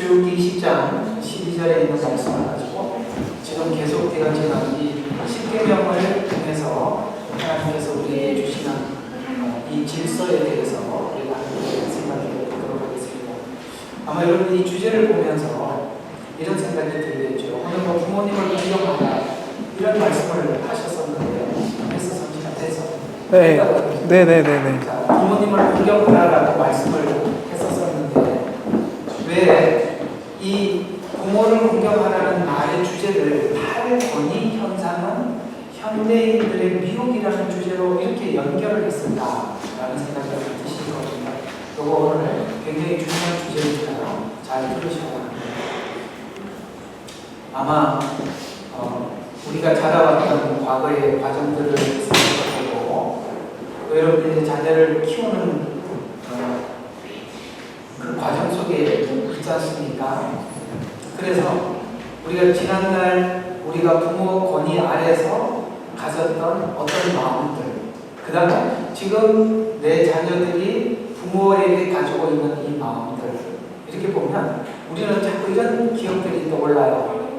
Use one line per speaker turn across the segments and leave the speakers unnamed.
출애굽기 20장 12절에 있는 말씀을 가지고 지금 계속되어지는 이 십계명을 통해서 하나님께서 우리에게 주시는 이 질서에 대해서 우리가 함께 생각해 보도록 하겠습니다. 아마 여러분 이 주제를 보면서 이런 생각이 들겠죠. 오늘 뭐 부모님을 공경하라 이런 말씀을 하셨었는데 했었습니다.
네네네네.
부모님을 공경하라라고 말씀을 했었었는데 왜 이 부모를 공경하라는 말의 주제를 탈권위 현상은 현대인들의 미혹이라는 주제로 이렇게 연결을 했을까라는 생각이 드시거든요. 이거 오늘 굉장히 중요한 주제니까요. 잘 들으셔야 합니다. 아마 우리가 자라왔던 과거의 과정들을 생각해보고 여러분들이 자녀를 키우는 그 과정 속에 있지 않습니까? 그래서 우리가 지난날 우리가 부모 권위 아래서 가졌던 어떤 마음들, 그 다음에 지금 내 자녀들이 부모에게 가지고 있는 이 마음들, 이렇게 보면 우리는 자꾸 이런 기억들이 떠올라요.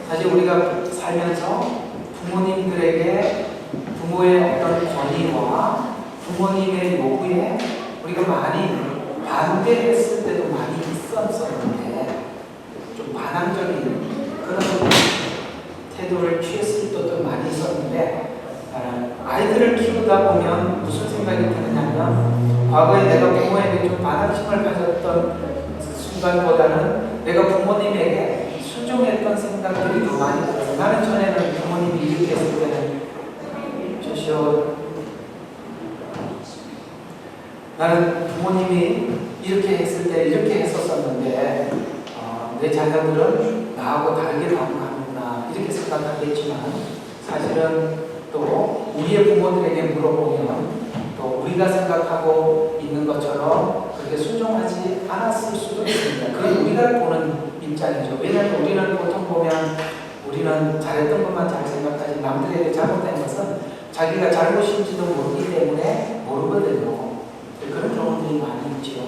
사실 우리가 살면서 부모님들에게 부모의 어떤 권위와 부모님의 요구에 우리가 많이 반대했을 때도 많이 있었는데 좀 반항적인 그런 태도를 취했을 때도 많이 있었는데 아이들을 키우다 보면 무슨 생각이 드느냐면 과거에 내가 부모에게 좀 반항심을 가졌던 순간보다는 내가 부모님에게 순종했던 생각들이 더 많이 들어요. 나는 전에는 부모님이 이렇게 했을 때는 나는 부모님이 이렇게 했을 때 이렇게 했었었는데 내 자녀들은 나하고 다르게 반응하는구나 이렇게 생각하겠지만 사실은 또 우리의 부모들에게 물어보면 또 우리가 생각하고 있는 것처럼 그렇게 순종하지 않았을 수도 있습니다. 그건 우리가 보는 입장이죠. 왜냐하면 우리는 보통 보면 우리는 잘했던 것만 잘 생각하지 남들에게 잘못된 것은 자기가 잘못인지도 모르기 때문에 모르거든요. 그런 경우들이 많이 있지요.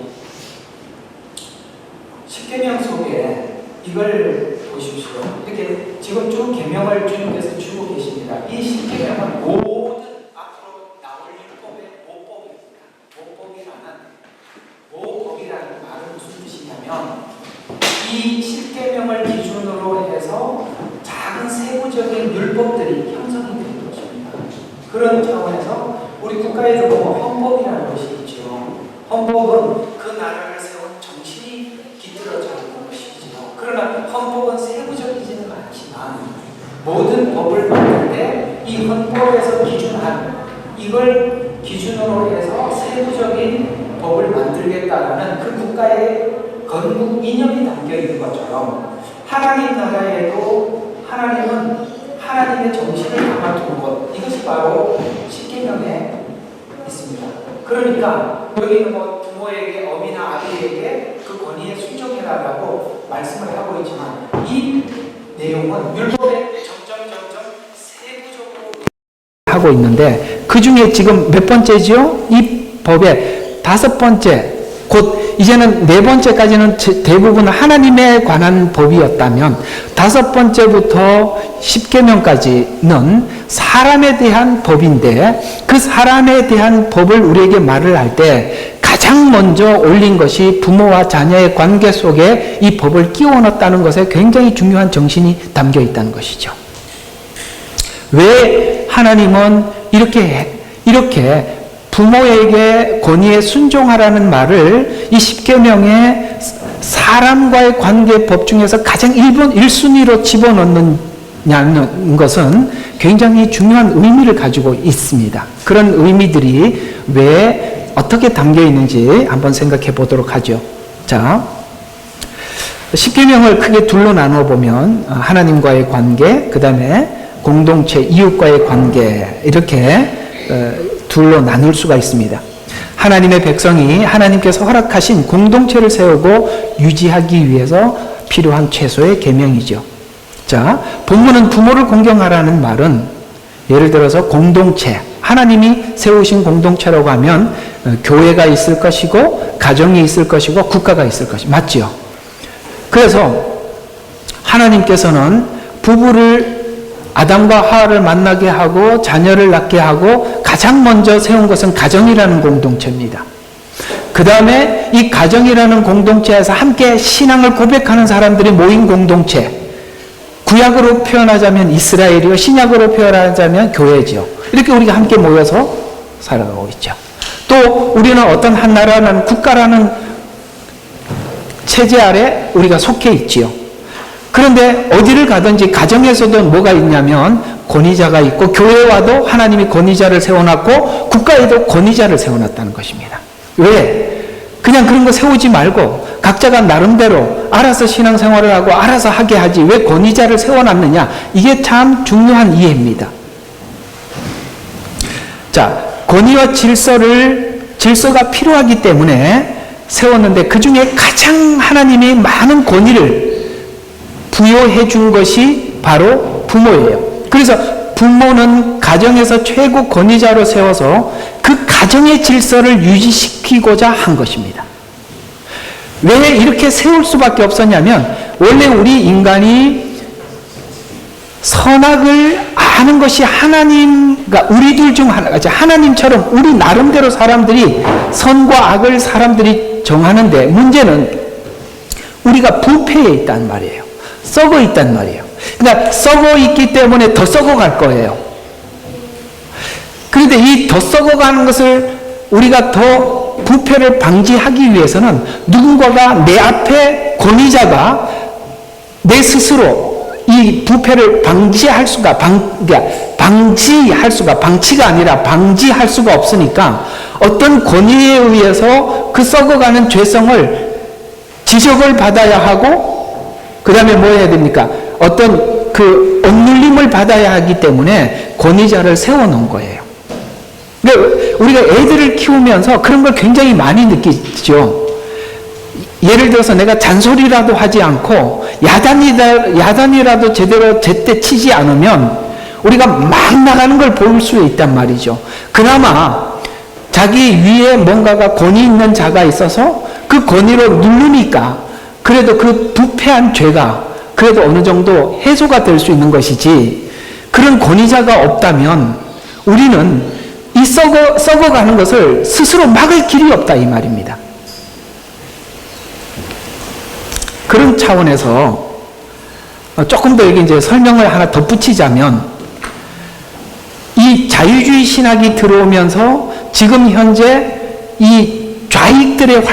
십계명 속에 이걸 보십시오. 이렇게 지금 쭉 계명을 주님께서 주고 계십니다. 이 십계명은 모든 앞으로 나올 율법의 모법이라는 말은 무슨 뜻이냐면 이 십계명을 기준으로 해서 작은 세부적인 율법들이 형성이 되는 것입니다. 그런 차원에서 우리 국가에도 보면 헌법이라는 것이 있죠. 헌법은 그 나라를 세운 정신이 깃들어져 있는 것이지요. 그러나 헌법은 세부적이지는 않지만 모든 법을 만들 때 이 헌법에서 기준한 이걸 기준으로 해서 세부적인 법을 만들겠다라는 그 국가의 건국 이념이 담겨 있는 것처럼 하나님 나라에도 하나님은 하나님의 정신을 담아둔 것 이것이 바로 십계명에 있습니다. 그러니까 여기는 뭐 부모에게 어미나 아비에게 그 권위에 순종해라라고 말씀을 하고 있지만 이 내용은 율법에 점점 세부적으로 하고 있는데 그 중에 지금 몇 번째죠? 이 법의 5번째 곧 이제는 4번째까지는 대부분 하나님에 관한 법이었다면 5번째부터 10계명까지는 사람에 대한 법인데 그 사람에 대한 법을 우리에게 말을 할 때 가장 먼저 올린 것이 부모와 자녀의 관계 속에 이 법을 끼워 넣었다는 것에 굉장히 중요한 정신이 담겨 있다는 것이죠. 왜 하나님은 이렇게 부모에게 권위에 순종하라는 말을 이 십계명에 사람과의 관계법 중에서 가장 1순위로 집어넣느냐는 것은 굉장히 중요한 의미를 가지고 있습니다. 그런 의미들이 왜 어떻게 담겨 있는지 한번 생각해 보도록 하죠. 자, 십계명을 크게 둘로 나누어 보면 하나님과의 관계, 그 다음에 공동체, 이웃과의 관계 이렇게 둘로 나눌 수가 있습니다. 하나님의 백성이 하나님께서 허락하신 공동체를 세우고 유지하기 위해서 필요한 최소의 계명이죠. 자, 본문은 부모를 공경하라는 말은 예를 들어서 공동체, 하나님이 세우신 공동체라고 하면 교회가 있을 것이고 가정이 있을 것이고 국가가 있을 것이 맞죠.
그래서 하나님께서는 부부를 아담과 하와를 만나게 하고 자녀를 낳게 하고 가장 먼저 세운 것은 가정이라는 공동체입니다. 그 다음에 이 가정이라는 공동체에서 함께 신앙을 고백하는 사람들이 모인 공동체, 구약으로 표현하자면 이스라엘이요, 신약으로 표현하자면 교회죠. 이렇게 우리가 함께 모여서 살아가고 있죠. 또 우리는 어떤 한 나라라는 국가라는 체제 아래 우리가 속해 있지요. 그런데 어디를 가든지 가정에서도 뭐가 있냐면 권위자가 있고, 교회와도 하나님이 권위자를 세워놨고 국가에도 권위자를 세워놨다는 것입니다. 왜? 그냥 그런 거 세우지 말고 각자가 나름대로 알아서 신앙생활을 하고 알아서 하게 하지 왜 권위자를 세워놨느냐, 이게 참 중요한 이해입니다. 자, 권위와 질서가 필요하기 때문에 세웠는데, 그 중에 가장 하나님이 많은 권위를 부여해 준 것이 바로 부모예요. 그래서 부모는 가정에서 최고 권위자로 세워서 그 가정의 질서를 유지시키고자 한 것입니다. 왜 이렇게 세울 수밖에 없었냐면, 원래 우리 인간이 선악을 아는 것이 그러니까 우리들 중 하나가, 하나님처럼 우리 나름대로 사람들이 선과 악을 사람들이 정하는데, 문제는 우리가 부패해 있단 말이에요. 썩어 있단 말이에요. 그러니까 썩어 있기 때문에 더 썩어갈 거예요. 그런데 이 더 썩어가는 것을 우리가 더 부패를 방지하기 위해서는 누군가가 내 앞에 권위자가 내 스스로 이 부패를 방치할 수가 아니라 방지할 수가 없으니까 어떤 권위에 의해서 그 썩어가는 죄성을 지적을 받아야 하고, 그 다음에 뭐 해야 됩니까? 어떤 그 억눌림을 받아야 하기 때문에 권위자를 세워놓은 거예요. 그러니까 우리가 애들을 키우면서 그런 걸 굉장히 많이 느끼죠. 예를 들어서 내가 잔소리라도 하지 않고 야단이라도 제때 치지 않으면 우리가 막 나가는 걸 볼 수 있단 말이죠. 그나마 자기 위에 뭔가가 권위 있는 자가 있어서 그 권위로 누르니까 그래도 그 부패한 죄가 그래도 어느 정도 해소가 될 수 있는 것이지, 그런 권위자가 없다면 우리는 이 썩어가는 것을 스스로 막을 길이 없다, 이 말입니다. 그런 차원에서 조금 더 이제 설명을 하나 덧붙이자면, 이 자유주의 신학이 들어오면서 지금 현재 이 좌익들의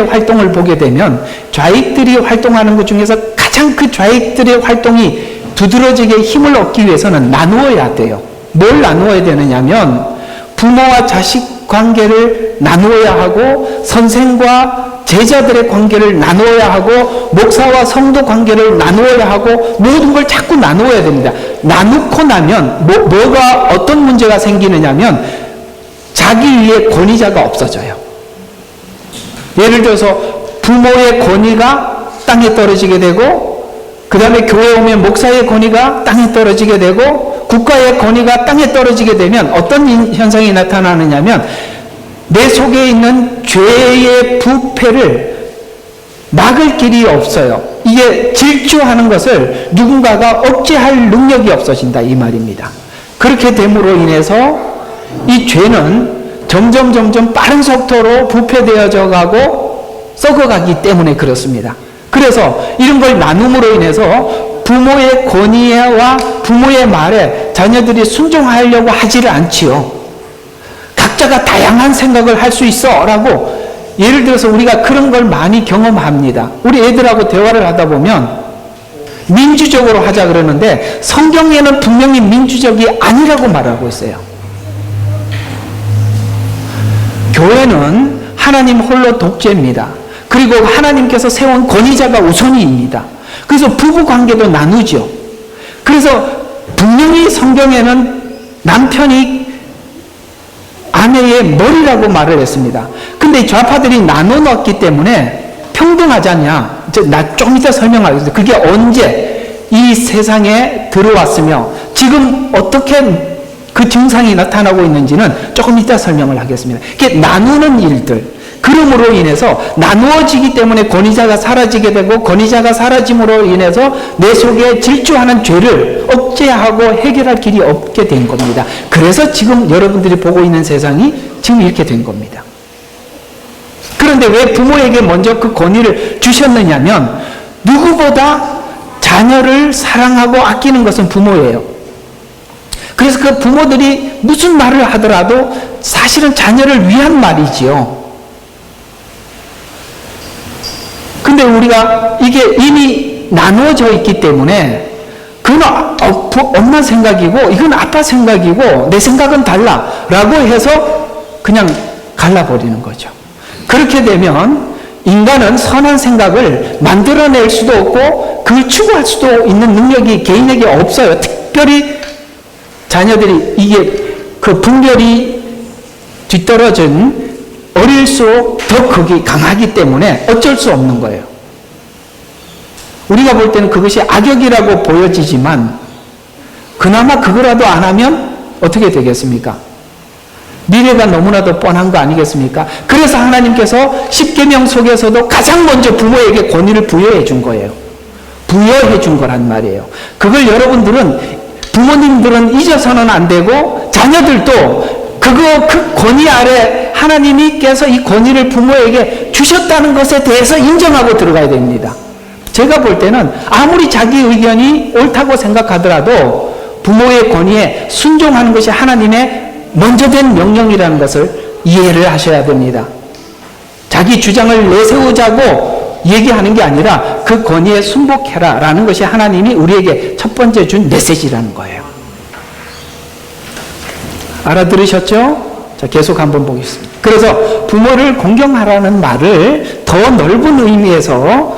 활동을 보게 되면, 좌익들이 활동하는 것 중에서 가장 그 좌익들의 활동이 두드러지게 힘을 얻기 위해서는 나누어야 돼요. 뭘 나누어야 되느냐면, 부모와 자식 관계를 나누어야 하고, 선생과 제자들의 관계를 나누어야 하고, 목사와 성도 관계를 나누어야 하고, 모든 걸 자꾸 나누어야 됩니다. 나누고 나면 뭐가 어떤 문제가 생기느냐면, 자기 위에 권위자가 없어져요. 예를 들어서 부모의 권위가 땅에 떨어지게 되고, 그 다음에 교회 오면 목사의 권위가 땅에 떨어지게 되고, 국가의 권위가 땅에 떨어지게 되면 어떤 현상이 나타나느냐면, 내 속에 있는 죄의 부패를 막을 길이 없어요. 이게 질주하는 것을 누군가가 억제할 능력이 없어진다, 이 말입니다. 그렇게 됨으로 인해서 이 죄는 점점 빠른 속도로 부패되어져 가고 썩어가기 때문에 그렇습니다. 그래서 이런 걸 나눔으로 인해서 부모의 권위와 부모의 말에 자녀들이 순종하려고 하지를 않지요. 각자가 다양한 생각을 할 수 있어 라고, 예를 들어서 우리가 그런 걸 많이 경험합니다. 우리 애들하고 대화를 하다 보면 민주적으로 하자 그러는데 성경에는 분명히 민주적이 아니라고 말하고 있어요. 교회는 하나님 홀로 독재입니다. 그리고 하나님께서 세운 권위자가 우선입니다. 그래서 부부 관계도 나누죠. 그래서 분명히 성경에는 남편이 아내의 머리라고 말을 했습니다. 근데 좌파들이 나눠놨기 때문에 평등하잖냐. 나 좀 이따 설명하겠습니다. 그게 언제 이 세상에 들어왔으며 지금 어떻게 그 증상이 나타나고 있는지는 조금 이따 설명을 하겠습니다. 이게 나누는 일들, 그럼으로 인해서 나누어지기 때문에 권위자가 사라지게 되고, 권위자가 사라짐으로 인해서 내 속에 질주하는 죄를 억제하고 해결할 길이 없게 된 겁니다. 그래서 지금 여러분들이 보고 있는 세상이 지금 이렇게 된 겁니다. 그런데 왜 부모에게 먼저 그 권위를 주셨느냐면, 누구보다 자녀를 사랑하고 아끼는 것은 부모예요. 그래서 그 부모들이 무슨 말을 하더라도 사실은 자녀를 위한 말이지요. 근데 우리가 이게 이미 나누어져 있기 때문에 그건 엄마 생각이고 이건 아빠 생각이고 내 생각은 달라 라고 해서 그냥 갈라버리는 거죠. 그렇게 되면 인간은 선한 생각을 만들어낼 수도 없고 그걸 추구할 수도 있는 능력이 개인에게 없어요. 특별히 자녀들이 이게 그 분별이 뒤떨어진 어릴수록 더 그게 강하기 때문에 어쩔 수 없는 거예요. 우리가 볼 때는 그것이 악역이라고 보여지지만 그나마 그거라도 안 하면 어떻게 되겠습니까? 미래가 너무나도 뻔한 거 아니겠습니까? 그래서 하나님께서 십계명 속에서도 가장 먼저 부모에게 권위를 부여해 준 거예요. 부여해 준 거란 말이에요. 그걸 여러분들은, 부모님들은 잊어서는 안 되고 자녀들도 그 권위 아래 하나님께서 이 권위를 부모에게 주셨다는 것에 대해서 인정하고 들어가야 됩니다. 제가 볼 때는 아무리 자기 의견이 옳다고 생각하더라도 부모의 권위에 순종하는 것이 하나님의 먼저 된 명령이라는 것을 이해를 하셔야 됩니다. 자기 주장을 내세우자고 얘기하는 게 아니라 그 권위에 순복해라 라는 것이 하나님이 우리에게 첫 번째 준 메시지라는 거예요. 알아들으셨죠? 자, 계속 한번 보겠습니다. 그래서 부모를 공경하라는 말을 더 넓은 의미에서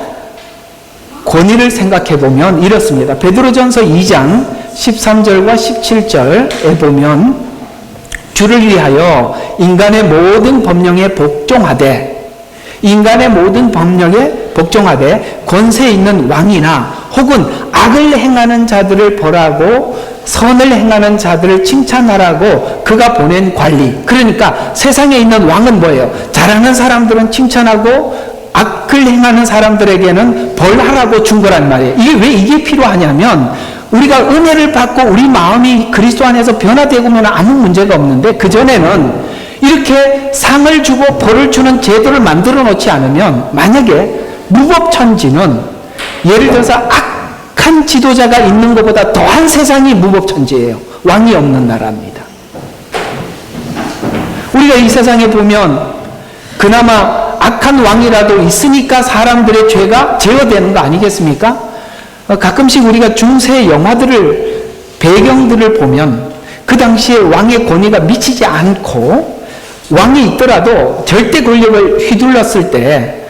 권위를 생각해 보면 이렇습니다. 베드로전서 2장 13절과 17절에 보면 주를 위하여 인간의 모든 법령에 복종하되, 인간의 모든 법령에 복종하되 권세 있는 왕이나 혹은 악을 행하는 자들을 벌하고 선을 행하는 자들을 칭찬하라고 그가 보낸 관리. 그러니까 세상에 있는 왕은 뭐예요? 잘하는 사람들은 칭찬하고 악을 행하는 사람들에게는 벌하라고 준 거란 말이에요. 이게 왜 이게 필요하냐면, 우리가 은혜를 받고 우리 마음이 그리스도 안에서 변화되고면 아무 문제가 없는데, 그전에는 이렇게 상을 주고 벌을 주는 제도를 만들어 놓지 않으면, 만약에 무법천지는 예를 들어서 악한 지도자가 있는 것보다 더한 세상이 무법천지예요. 왕이 없는 나라입니다. 우리가 이 세상에 보면 그나마 악한 왕이라도 있으니까 사람들의 죄가 제어되는 거 아니겠습니까? 가끔씩 우리가 중세 영화들을, 배경들을 보면 그 당시에 왕의 권위가 미치지 않고 왕이 있더라도 절대 권력을 휘둘렀을 때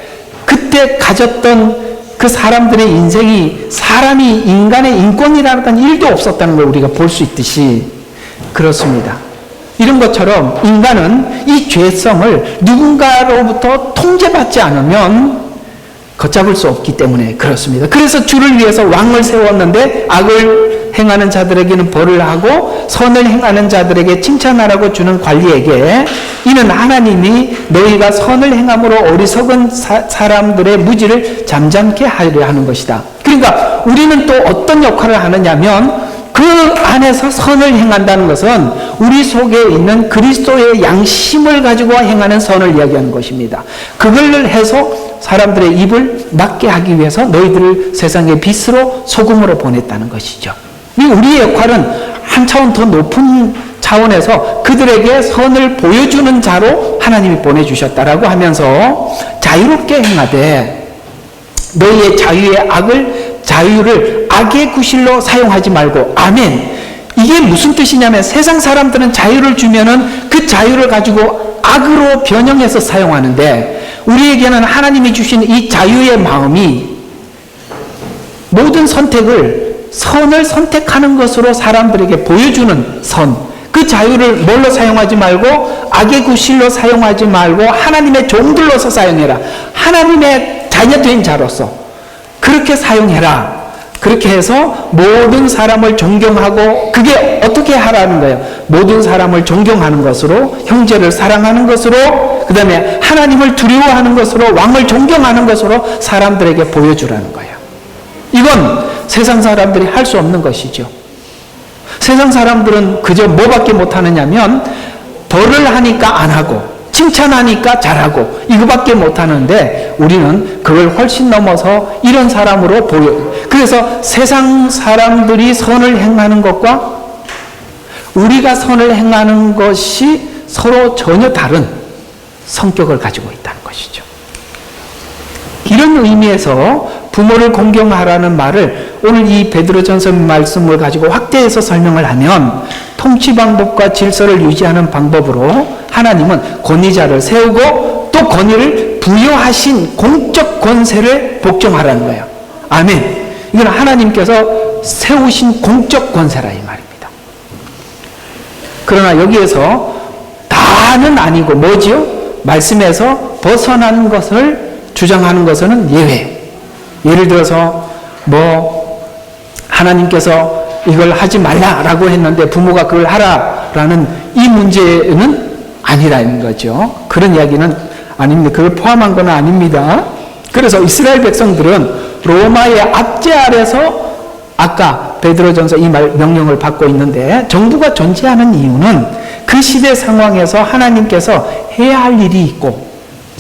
그때 가졌던 그 사람들의 인생이, 사람이 인간의 인권이라는 건 1도 없었다는 걸 우리가 볼 수 있듯이 그렇습니다. 이런 것처럼 인간은 이 죄성을 누군가로부터 통제받지 않으면 걷잡을 수 없기 때문에 그렇습니다. 그래서 주를 위해서 왕을 세웠는데 악을 행하는 자들에게는 벌을 하고 선을 행하는 자들에게 칭찬하라고 주는 관리에게, 이는 하나님이 너희가 선을 행함으로 어리석은 사람들의 무지를 잠잠케 하려 하는 것이다. 그러니까 우리는 또 어떤 역할을 하느냐면, 그 안에서 선을 행한다는 것은 우리 속에 있는 그리스도의 양심을 가지고 행하는 선을 이야기하는 것입니다. 그걸 해서 사람들의 입을 막게 하기 위해서 너희들을 세상의 빛으로 소금으로 보냈다는 것이죠. 우리의 역할은 한 차원 더 높은 차원에서 그들에게 선을 보여주는 자로 하나님이 보내주셨다라고 하면서 자유롭게 행하되 너희의 자유를 악의 구실로 사용하지 말고. 아멘. 이게 무슨 뜻이냐면, 세상 사람들은 자유를 주면은 그 자유를 가지고 악으로 변형해서 사용하는데, 우리에게는 하나님이 주신 이 자유의 마음이 모든 선택을 선을 선택하는 것으로 사람들에게 보여주는 선, 그 자유를 뭘로 사용하지 말고 악의 구실로 사용하지 말고 하나님의 종들로서 사용해라. 하나님의 자녀된 자로서 그렇게 사용해라 그렇게 해서 모든 사람을 존경하고, 그게 어떻게 하라는 거예요? 모든 사람을 존경하는 것으로, 형제를 사랑하는 것으로, 그 다음에 하나님을 두려워하는 것으로, 왕을 존경하는 것으로 사람들에게 보여주라는 거예요. 이건 세상 사람들이 할 수 없는 것이죠. 세상 사람들은 그저 뭐밖에 못하느냐면 벌을 하니까 안 하고 칭찬하니까 잘하고 이거밖에 못하는데, 우리는 그걸 훨씬 넘어서 이런 사람으로 보여요. 그래서 세상 사람들이 선을 행하는 것과 우리가 선을 행하는 것이 서로 전혀 다른 성격을 가지고 있다는 것이죠. 이런 의미에서 부모를 공경하라는 말을 오늘 이 베드로전서 말씀을 가지고 확대해서 설명을 하면, 통치 방법과 질서를 유지하는 방법으로 하나님은 권위자를 세우고 또 권위를 부여하신 공적 권세를 복종하라는 거예요. 아멘. 이건 하나님께서 세우신 공적 권세라 이 말입니다. 그러나 여기에서 다는 아니고 뭐지요? 말씀에서 벗어난 것을 주장하는 것은 예외. 예를 들어서 하나님께서 이걸 하지 말라라고 했는데 부모가 그걸 하라라는 이 문제는 아니라는 거죠. 그런 이야기는 아닙니다. 그걸 포함한 건 아닙니다. 그래서 이스라엘 백성들은 로마의 압제 아래서 아까 베드로전서 이 명령을 받고 있는데, 정부가 존재하는 이유는 그 시대 상황에서 하나님께서 해야 할 일이 있고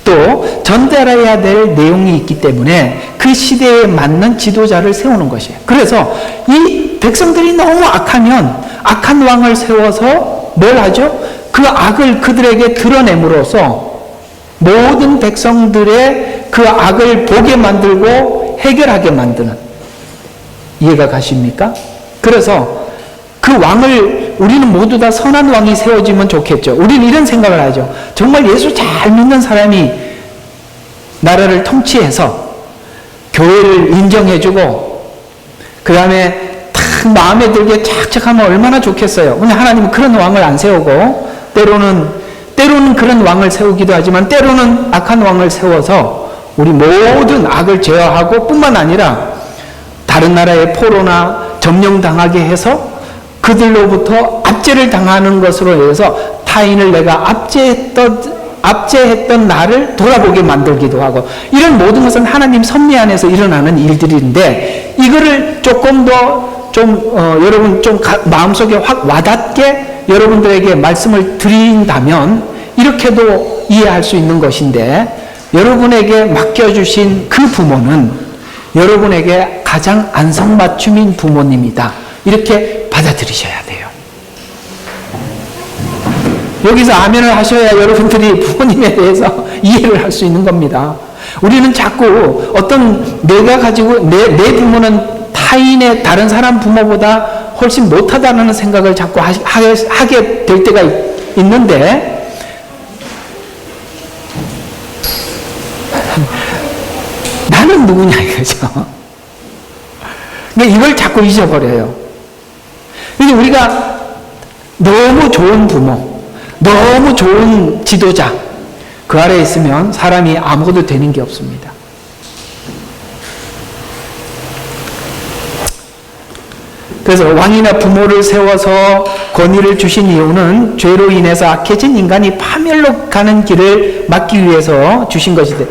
또 전달해야 될 내용이 있기 때문에 그 시대에 맞는 지도자를 세우는 것이에요. 그래서 이 백성들이 너무 악하면 악한 왕을 세워서 뭘 하죠? 그 악을 그들에게 드러냄으로써 모든 백성들의 그 악을 보게 만들고 해결하게 만드는, 이해가 가십니까? 그래서 그 왕을 우리는 모두 다 선한 왕이 세워지면 좋겠죠. 우리는 이런 생각을 하죠. 정말 예수 잘 믿는 사람이 나라를 통치해서 교회를 인정해주고 그 다음에 딱 마음에 들게 착착하면 얼마나 좋겠어요. 근데 하나님은 그런 왕을 안 세우고 때로는 그런 왕을 세우기도 하지만 때로는 악한 왕을 세워서 우리 모든 악을 제어하고 뿐만 아니라 다른 나라의 포로나 점령당하게 해서 그들로부터 압제를 당하는 것으로 해서 타인을 내가 압제했던 나를 돌아보게 만들기도 하고, 이런 모든 것은 하나님 섭리 안에서 일어나는 일들인데, 이거를 조금 더 여러분 마음속에 확 와닿게 여러분들에게 말씀을 드린다면 이렇게도 이해할 수 있는 것인데, 여러분에게 맡겨주신 그 부모는 여러분에게 가장 안성맞춤인 부모님이다. 이렇게 받아들이셔야 돼요. 여기서 아멘을 하셔야 여러분들이 부모님에 대해서 이해를 할 수 있는 겁니다. 우리는 자꾸 내가 가지고 내 부모는 타인의 다른 사람 부모보다 훨씬 못하다는 생각을 자꾸 하게 될 때가 있는데, 나는 누구냐 이거죠. 근데 이걸 자꾸 잊어버려요. 그래서 우리가 너무 좋은 부모, 너무 좋은 지도자, 그 아래에 있으면 사람이 아무것도 되는 게 없습니다. 그래서 왕이나 부모를 세워서 권위를 주신 이유는 죄로 인해서 악해진 인간이 파멸로 가는 길을 막기 위해서 주신 것이데,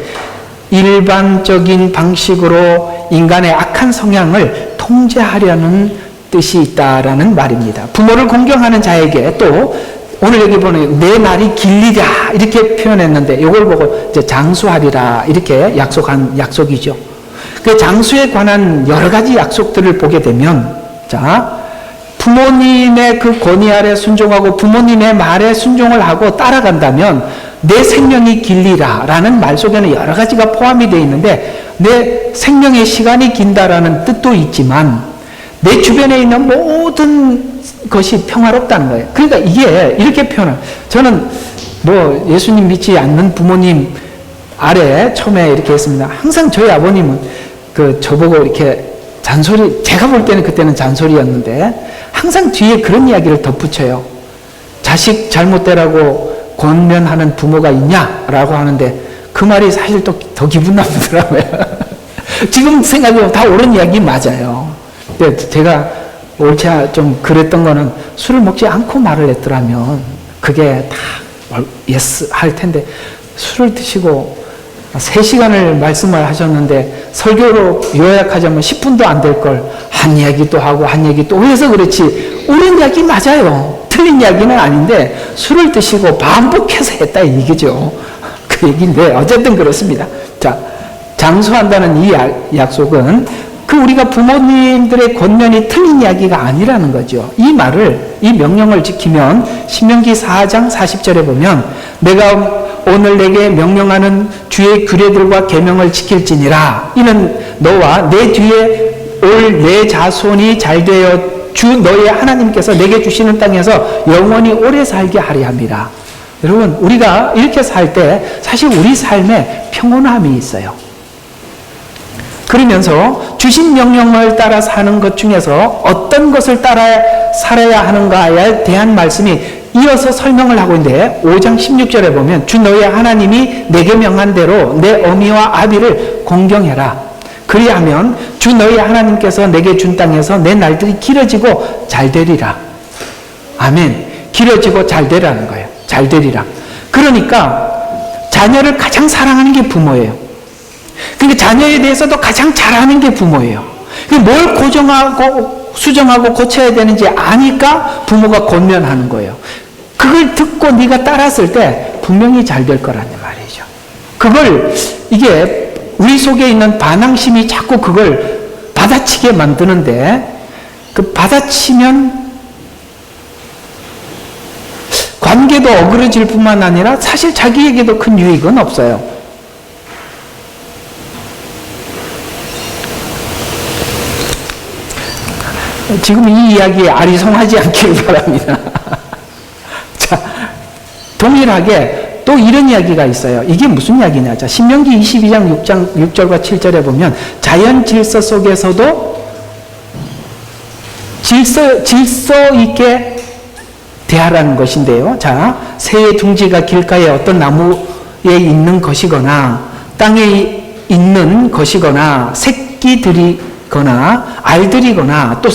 일반적인 방식으로 인간의 악한 성향을 통제하려는 뜻이 있다라는 말입니다. 부모를 공경하는 자에게 또 오늘 여기 보면 내 날이 길리라 이렇게 표현했는데, 이걸 보고 이제 장수하리라 이렇게 약속한 약속이죠. 그 장수에 관한 여러 가지 약속들을 보게 되면, 자, 부모님의 그 권위 아래 순종하고 부모님의 말에 순종을 하고 따라간다면 내 생명이 길리라 라는 말 속에는 여러 가지가 포함이 되어 있는데, 내 생명의 시간이 긴다라는 뜻도 있지만 내 주변에 있는 모든 것이 평화롭다는 거예요. 그러니까 이게 이렇게 저는 예수님 믿지 않는 부모님 아래 처음에 이렇게 했습니다. 항상 저희 아버님은 저보고 이렇게 제가 볼 때는 그때는 잔소리였는데 항상 뒤에 그런 이야기를 덧붙여요. 자식 잘못되라고 권면하는 부모가 있냐라고 하는데, 그 말이 사실 또 더 기분 나쁘더라고요. 지금 생각해보면 다 옳은 이야기 맞아요. 근데 제가 옳지 좀 그랬던 거는 술을 먹지 않고 말을 했더라면 그게 다 예스 할 텐데 술을 드시고 3시간을 말씀을 하셨는데 설교로 요약하자면 10분도 안 될 걸 한 얘기 또 하고 한 얘기 또 해서 그렇지 옳은 이야기 맞아요. 틀린 이야기는 아닌데 술을 드시고 반복해서 했다 이거죠. 그 얘기인데 어쨌든 그렇습니다. 자, 장수한다는 이 약속은 그 우리가 부모님들의 권면이 틀린 이야기가 아니라는 거죠. 이 말을, 이 명령을 지키면 신명기 4장 40절에 보면 내가 오늘 내게 명령하는 주의 규례들과 계명을 지킬지니라. 이는 너와 내 뒤에 올 내 자손이 잘되어 주 너의 하나님께서 내게 주시는 땅에서 영원히 오래 살게 하리 함이라. 여러분, 우리가 이렇게 살 때 사실 우리 삶에 평온함이 있어요. 그러면서 주신 명령을 따라 사는 것 중에서 어떤 것을 따라 살아야 하는가에 대한 말씀이 이어서 설명을 하고 있는데 5장 16절에 보면 주 너의 하나님이 내게 명한 대로 내 어미와 아비를 공경해라. 그리하면 주 너의 하나님께서 내게 준 땅에서 내 날들이 길어지고 잘되리라. 아멘. 길어지고 잘되라는 거예요. 잘되리라. 그러니까 자녀를 가장 사랑하는 게 부모예요. 그러니까 자녀에 대해서도 가장 잘하는 게 부모예요. 뭘 고정하고 수정하고 고쳐야 되는지 아니까 부모가 권면하는 거예요. 그걸 듣고 네가 따랐을 때 분명히 잘 될 거라는 말이죠. 그걸 이게 우리 속에 있는 반항심이 자꾸 그걸 받아치게 만드는데 그 받아치면 관계도 어그러질 뿐만 아니라 사실 자기에게도 큰 유익은 없어요. 지금 이 이야기에 아리송하지 않기를 바랍니다. 자, 동일하게 또 이런 이야기가 있어요. 이게 무슨 이야기냐. 자, 신명기 22장 6절과 7절에 보면 자연 질서 속에서도 질서 있게 대하라는 것인데요. 자, 새의 둥지가 길가에 어떤 나무에 있는 것이거나 땅에 있는 것이거나 새끼들이거나 알들이거나 또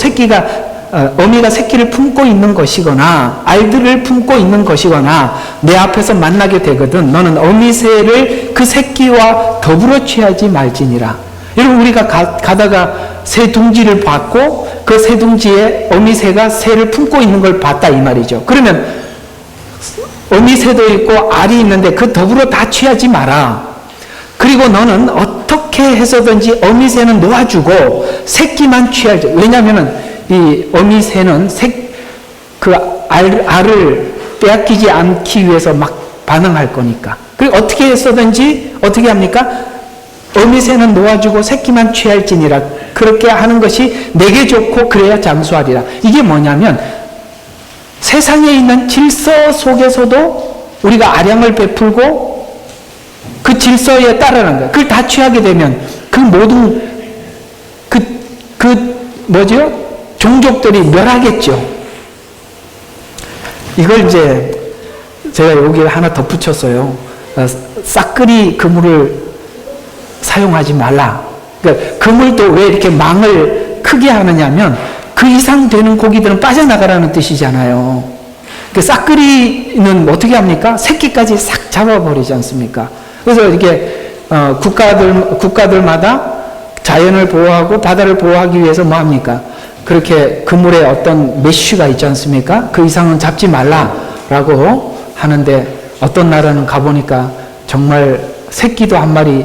어미가 새끼를 품고 있는 것이거나 알들을 품고 있는 것이거나 내 앞에서 만나게 되거든 너는 어미새를 그 새끼와 더불어 취하지 말지니라. 여러분 우리가 가다가 새 둥지를 봤고 그 새 둥지에 어미새가 새를 품고 있는 걸 봤다 이 말이죠. 그러면 어미새도 있고 알이 있는데 그 더불어 다 취하지 마라. 그리고 너는 어떻게 해서든지 어미새는 놓아주고 새끼만 취하지. 왜냐하면은 이 어미새는 알을 빼앗기지 않기 위해서 막 반응할 거니까. 그리고 어떻게 해서든지 어떻게 합니까? 어미새는 놓아주고 새끼만 취할지니라. 그렇게 하는 것이 내게 좋고 그래야 장수하리라. 이게 뭐냐면 세상에 있는 질서 속에서도 우리가 아량을 베풀고 그 질서에 따르는 거예요. 그걸 다 취하게 되면 그 모든 뭐죠? 종족들이 멸하겠죠. 이걸 이제 제가 여기에 하나 덧붙였어요. 싹그리 그물을 사용하지 말라. 그러니까 그물도 왜 이렇게 망을 크게 하느냐면 그 이상 되는 고기들은 빠져나가라는 뜻이잖아요. 그 싹그리는 어떻게 합니까? 새끼까지 싹 잡아버리지 않습니까? 그래서 이렇게 국가들마다 자연을 보호하고 바다를 보호하기 위해서 뭐 합니까? 그렇게 그물에 어떤 메쉬가 있지 않습니까? 그 이상은 잡지 말라라고 하는데 어떤 나라는 가보니까 정말 새끼도 한 마리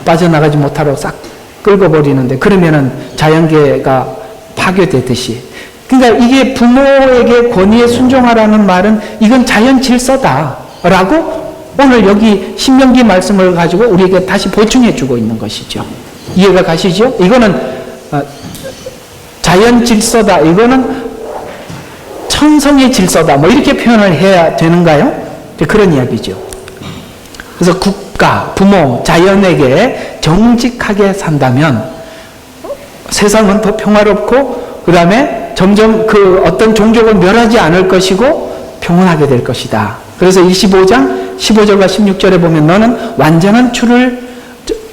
빠져나가지 못하러 싹 끌어버리는데 그러면은 자연계가 파괴되듯이. 그러니까 이게 부모에게 권위에 순종하라는 말은 이건 자연 질서다라고 오늘 여기 신명기 말씀을 가지고 우리에게 다시 보충해 주고 있는 것이죠. 이해가 가시죠? 이거는 자연 질서다. 이거는 천성의 질서다. 뭐 이렇게 표현을 해야 되는가요? 그런 이야기죠. 그래서 국가, 부모, 자연에게 정직하게 산다면 세상은 더 평화롭고 그 다음에 점점 그 어떤 종족을 멸하지 않을 것이고 평온하게 될 것이다. 그래서 25장 15절과 16절에 보면 너는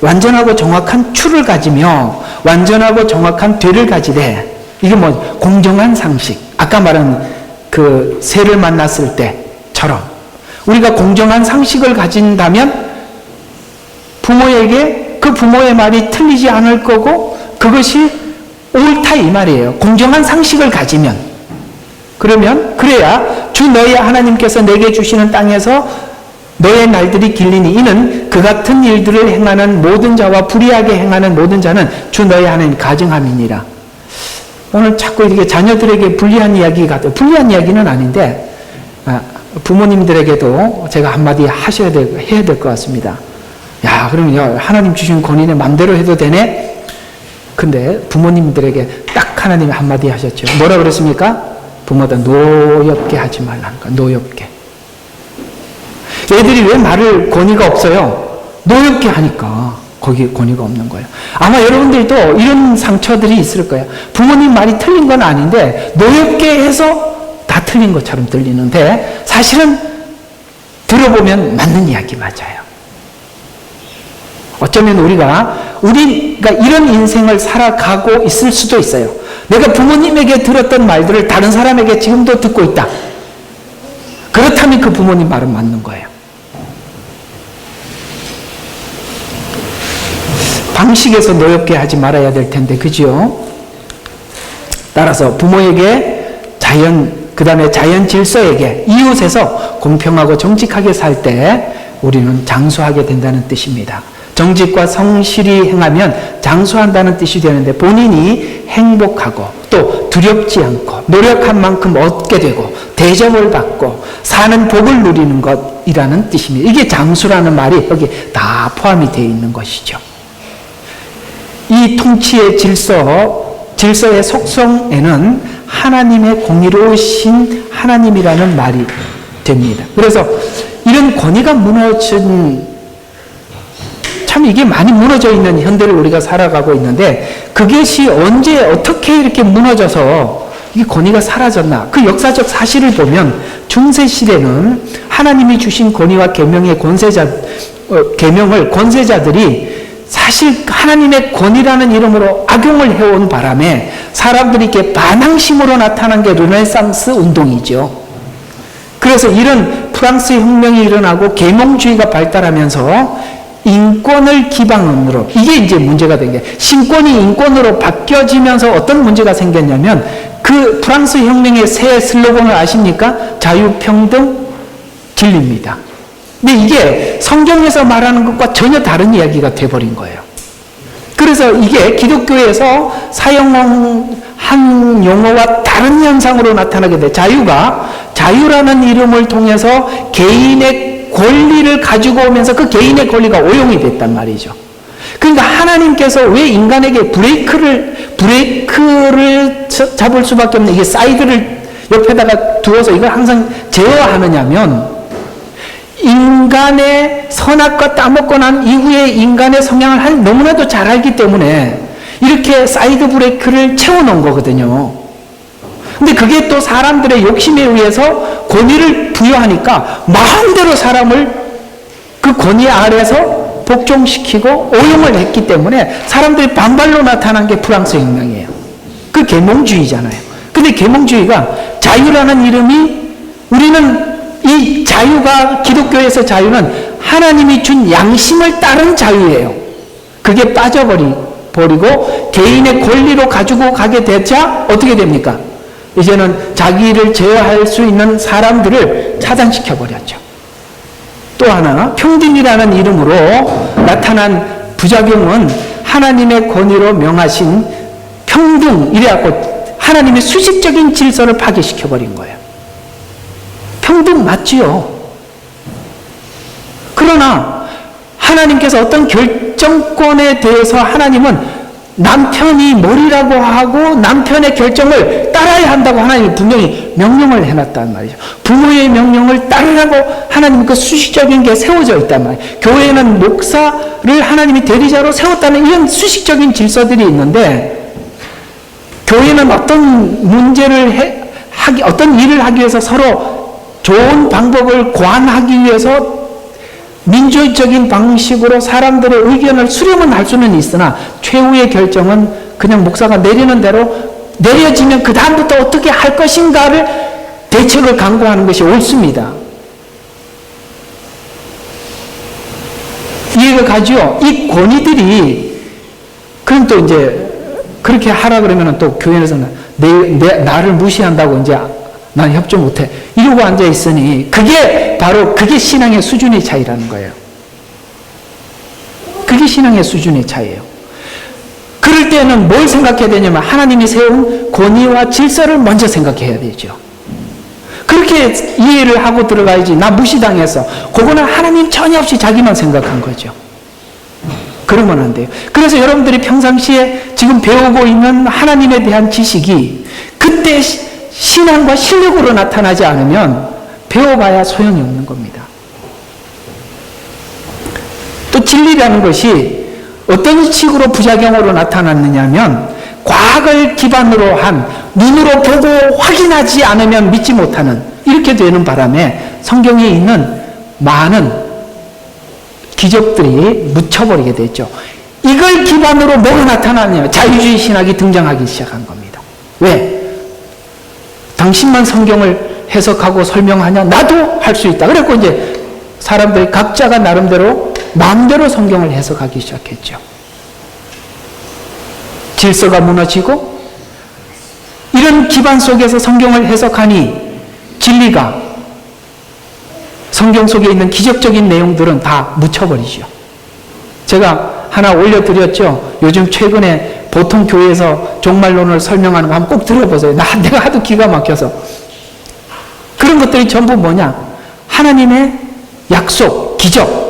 완전하고 정확한 추를 가지며 완전하고 정확한 뒤를 가지되 이게 뭐 공정한 상식. 아까 말한 그 새를 만났을 때처럼 우리가 공정한 상식을 가진다면 부모에게 그 부모의 말이 틀리지 않을 거고 그것이 옳다 이 말이에요. 공정한 상식을 가지면. 그러면 그래야 주 너희 하나님께서 내게 주시는 땅에서 너의 날들이 길리니 이는 그 같은 일들을 행하는 모든 자와 불의하게 행하는 모든 자는 주 너희 하나님 가증함이니라. 오늘 자꾸 이렇게 자녀들에게 불리한 이야기가, 불리한 이야기는 아닌데 부모님들에게도 제가 한마디 해야 될 것 같습니다. 야, 그러면 하나님 주신 권위는 맘대로 해도 되네? 근데 부모님들에게 딱 하나님이 한마디 하셨죠. 뭐라 그랬습니까? 부모들 노엽게 하지 말라는 거야. 노엽게. 애들이 왜 말을 권위가 없어요? 노엽게 하니까 거기 권위가 없는 거예요. 아마 여러분들도 이런 상처들이 있을 거예요. 부모님 말이 틀린 건 아닌데 노엽게 해서 다 틀린 것처럼 들리는데 사실은 들어보면 맞는 이야기 맞아요. 어쩌면 우리가 이런 인생을 살아가고 있을 수도 있어요. 내가 부모님에게 들었던 말들을 다른 사람에게 지금도 듣고 있다. 그렇다면 그 부모님 말은 맞는 거예요. 방식에서 노엽게 하지 말아야 될 텐데, 그죠? 따라서 부모에게 그 다음에 자연 질서에게 이웃에서 공평하고 정직하게 살 때 우리는 장수하게 된다는 뜻입니다. 정직과 성실히 행하면 장수한다는 뜻이 되는데 본인이 행복하고 또 두렵지 않고 노력한 만큼 얻게 되고 대접을 받고 사는 복을 누리는 것이라는 뜻입니다. 이게 장수라는 말이 여기 다 포함이 되어 있는 것이죠. 이 통치의 질서의 속성에는 하나님의 공의로우신 하나님이라는 말이 됩니다. 그래서 이런 권위가 무너진 참 이게 많이 무너져 있는 현대를 우리가 살아가고 있는데 그것이 언제 어떻게 이렇게 무너져서 이 권위가 사라졌나? 그 역사적 사실을 보면 중세시대는 하나님이 주신 권위와 계명을 권세자들이 사실 하나님의 권위라는 이름으로 악용을 해온 바람에 사람들이 이렇게 반항심으로 나타난 게 르네상스 운동이죠. 그래서 이런 프랑스 혁명이 일어나고 계몽주의가 발달하면서 인권을 기반으로 이게 이제 문제가 된 게 신권이 인권으로 바뀌어지면서 어떤 문제가 생겼냐면 그 프랑스 혁명의 새 슬로건을 아십니까? 자유, 평등, 진리입니다. 근데 이게 성경에서 말하는 것과 전혀 다른 이야기가 돼버린 거예요. 그래서 이게 기독교에서 사용한 용어와 다른 현상으로 나타나게 돼. 자유라는 이름을 통해서 개인의 권리를 가지고 오면서 그 개인의 권리가 오용이 됐단 말이죠. 그러니까 하나님께서 왜 인간에게 브레이크를 잡을 수밖에 없는 이게 사이드를 옆에다가 두어서 이걸 항상 제어하느냐면 인간의 선악과 따먹고 난 이후에 인간의 성향을 너무나도 잘 알기 때문에 이렇게 사이드 브레이크를 채워놓은 거거든요. 근데 그게 또 사람들의 욕심에 의해서 권위를 부여하니까 마음대로 사람을 그 권위 아래서 복종시키고 오용을 했기 때문에 사람들이 반발로 나타난 게 프랑스 혁명이에요. 그 계몽주의잖아요. 근데 계몽주의가 자유라는 이름이 우리는 이 자유가 기독교에서 자유는 하나님이 준 양심을 따른 자유예요. 그게 빠져버리고 개인의 권리로 가지고 가게 되자 어떻게 됩니까? 이제는 자기를 제어할 수 있는 사람들을 차단시켜버렸죠. 또 하나 평등이라는 이름으로 나타난 부작용은 하나님의 권위로 명하신 평등 이래갖고 하나님의 수식적인 질서를 파괴시켜버린 거예요. 평등 맞지요. 그러나 하나님께서 어떤 결정권에 대해서 하나님은 남편이 머리라고 하고 남편의 결정을 따라야 한다고 하나님이 분명히 명령을 해놨단 말이죠. 부모의 명령을 따르라고 하나님 그 수식적인 게 세워져 있단 말이에요. 교회는 목사를 하나님이 대리자로 세웠다는 이런 수식적인 질서들이 있는데 교회는 어떤 일을 하기 위해서 서로 좋은 방법을 고안하기 위해서 민주적인 방식으로 사람들의 의견을 수렴은 할 수는 있으나 최후의 결정은 그냥 목사가 내리는 대로 내려지면 그 다음부터 어떻게 할 것인가를 대책을 강구하는 것이 옳습니다. 이해가 가죠? 이 권위들이 그럼 또 이제 그렇게 하라 그러면 또 교회에서는 나를 무시한다고 이제 난 협조 못해 이러고 앉아 있으니 그게 신앙의 수준의 차이라는 거예요. 그게 신앙의 수준의 차이예요. 그럴 때는 뭘 생각해야 되냐면 하나님이 세운 권위와 질서를 먼저 생각해야 되죠. 그렇게 이해를 하고 들어가야지. 나 무시당했어. 그거는 하나님 전혀 없이 자기만 생각한 거죠. 그러면 안 돼요. 그래서 여러분들이 평상시에 지금 배우고 있는 하나님에 대한 지식이 그때 신앙과 실력으로 나타나지 않으면 배워봐야 소용이 없는 겁니다. 또 진리라는 것이 어떤 식으로 부작용으로 나타났느냐면 과학을 기반으로 한 눈으로 보고 확인하지 않으면 믿지 못하는 이렇게 되는 바람에 성경에 있는 많은 기적들이 묻혀버리게 됐죠. 이걸 기반으로 뭐가 나타나냐? 자유주의 신학이 등장하기 시작한 겁니다. 왜? 당신만 성경을 해석하고 설명하냐? 나도 할 수 있다. 그래서 이제 사람들이 각자가 나름대로 마음대로 성경을 해석하기 시작했죠. 질서가 무너지고 이런 기반 속에서 성경을 해석하니 진리가 성경 속에 있는 기적적인 내용들은 다 묻혀버리죠. 제가 하나 올려드렸죠. 요즘 최근에 보통 교회에서 종말론을 설명하는 거 한번 꼭 들어보세요. 내가 하도 기가 막혀서. 그런 것들이 전부 뭐냐? 하나님의 약속, 기적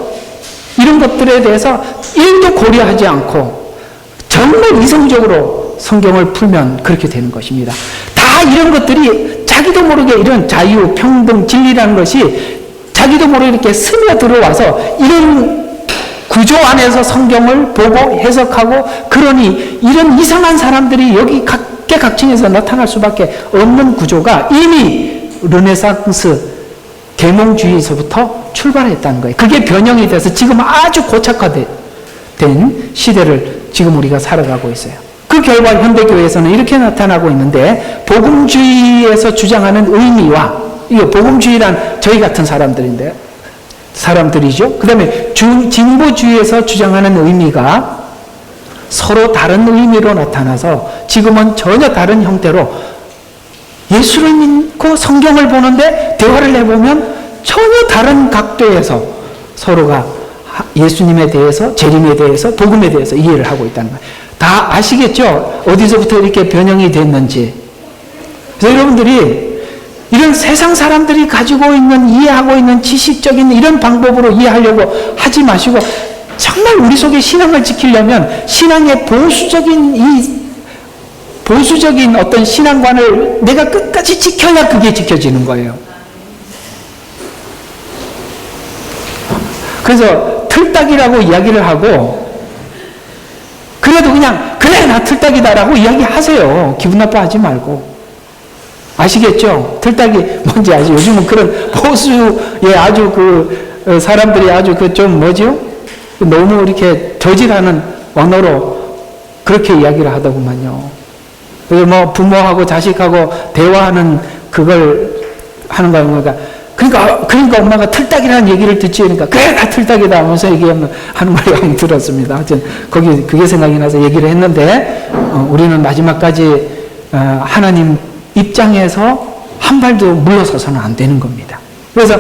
이런 것들에 대해서 1도 고려하지 않고 정말 이성적으로 성경을 풀면 그렇게 되는 것입니다. 다 이런 것들이 자기도 모르게 이런 자유, 평등, 진리라는 것이 자기도 모르게 이렇게 스며들어와서 이런 구조 안에서 성경을 보고 해석하고 그러니 이런 이상한 사람들이 여기 각계각층에서 나타날 수밖에 없는 구조가 이미 르네상스 계몽주의에서부터 출발했다는 거예요. 그게 변형이 돼서 지금 아주 고착화된 시대를 지금 우리가 살아가고 있어요. 그 결과 현대교회에서는 이렇게 나타나고 있는데 복음주의에서 주장하는 의미와 이거 복음주의란 저희 같은 사람들이죠. 그 다음에 진보주의에서 주장하는 의미가 서로 다른 의미로 나타나서 지금은 전혀 다른 형태로 예수를 믿고 성경을 보는데 대화를 해보면 전혀 다른 각도에서 서로가 예수님에 대해서, 재림에 대해서, 복음에 대해서 이해를 하고 있다는 거예요. 다 아시겠죠? 어디서부터 이렇게 변형이 됐는지. 그래서 여러분들이 이런 세상 사람들이 가지고 있는, 이해하고 있는 지식적인 이런 방법으로 이해하려고 하지 마시고 정말 우리 속에 신앙을 지키려면 신앙의 보수적인 어떤 신앙관을 내가 끝까지 지켜야 그게 지켜지는 거예요. 그래서 틀딱이라고 이야기를 하고 그래도 그냥 그래 나 틀딱이다라고 이야기하세요. 기분 나빠하지 말고. 아시겠죠? 틀딱이 뭔지 아시죠? 요즘은 그런 보수의 아주 사람들이 아주 좀 뭐죠? 너무 이렇게 저질하는 언어로 그렇게 이야기를 하더구만요. 그래서 뭐 부모하고 자식하고 대화하는 그걸 하는 거니까 그러니까 엄마가 틀딱이라는 얘기를 듣지 그러니까 그래 나 틀딱이다 하면서 얘기하는 걸 들었습니다. 하여튼 그게 생각이 나서 얘기를 했는데 우리는 마지막까지 하나님 입장에서 한 발도 물러서서는 안 되는 겁니다. 그래서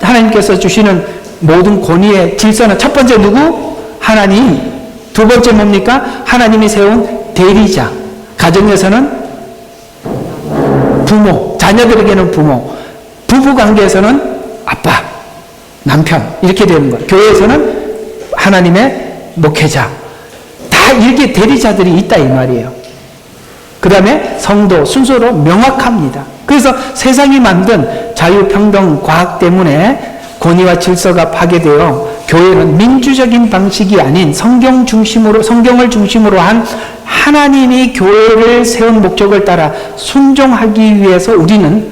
하나님께서 주시는 모든 권위의 질서는 첫 번째 누구? 하나님. 두 번째 뭡니까? 하나님이 세운 대리자. 가정에서는 부모, 자녀들에게는 부모, 부부 관계에서는 아빠, 남편 이렇게 되는 거예요. 교회에서는 하나님의 목회자. 다 이렇게 대리자들이 있다 이 말이에요. 그 다음에 성도 순서로 명확합니다. 그래서 세상이 만든 자유평등 과학 때문에 권위와 질서가 파괴되어 교회는 민주적인 방식이 아닌 성경을 중심으로 한 하나님이 교회를 세운 목적을 따라 순종하기 위해서 우리는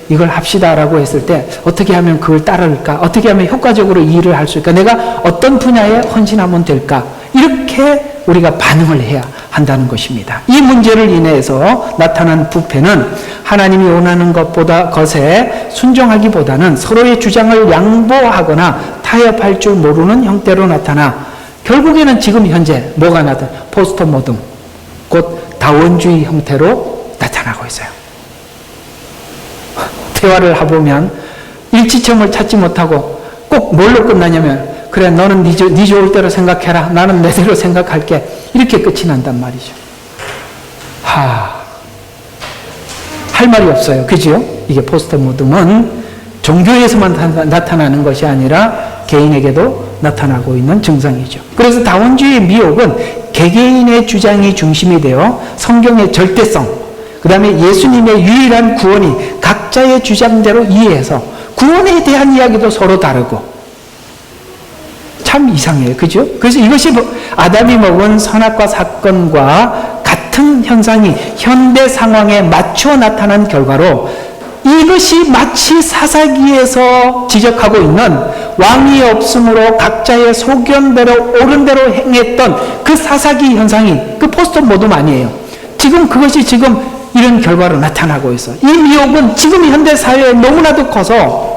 이걸 합시다라고 했을 때 어떻게 하면 그걸 따를까? 어떻게 하면 효과적으로 이 일을 할 수 있을까? 내가 어떤 분야에 헌신하면 될까? 이렇게 우리가 반응을 해야 한다는 것입니다. 이 문제를 인해서 나타난 부패는 하나님이 원하는 것에 순종하기보다는 서로의 주장을 양보하거나 타협할 줄 모르는 형태로 나타나 결국에는 지금 현재 뭐가 나타나? 포스트 모덤, 곧 다원주의 형태로 나타나고 있어요. 대화를 해보면 일치점을 찾지 못하고 꼭 뭘로 끝나냐면 그래 너는 네 좋을 대로 생각해라, 나는 내 대로 생각할게, 이렇게 끝이 난단 말이죠. 할 말이 없어요. 그죠? 이게 포스트 모덤은 종교에서만 나타나는 것이 아니라 개인에게도 나타나고 있는 증상이죠. 그래서 다원주의의 미혹은 개개인의 주장이 중심이 되어 성경의 절대성, 그 다음에 예수님의 유일한 구원이 각자의 주장대로 이해해서 구원에 대한 이야기도 서로 다르고 참 이상해요. 그죠? 그래서 이것이 아담이 먹은 선악과 사건과 같은 현상이 현대 상황에 맞추어 나타난 결과로 이것이 마치 사사기에서 지적하고 있는 왕이 없으므로 각자의 소견대로 옳은 대로 행했던 그 사사기 현상이 그 포스트 모덤 아니에요. 지금 그것이 지금 이런 결과로 나타나고 있어요. 이 미혹은 지금 현대 사회에 너무나도 커서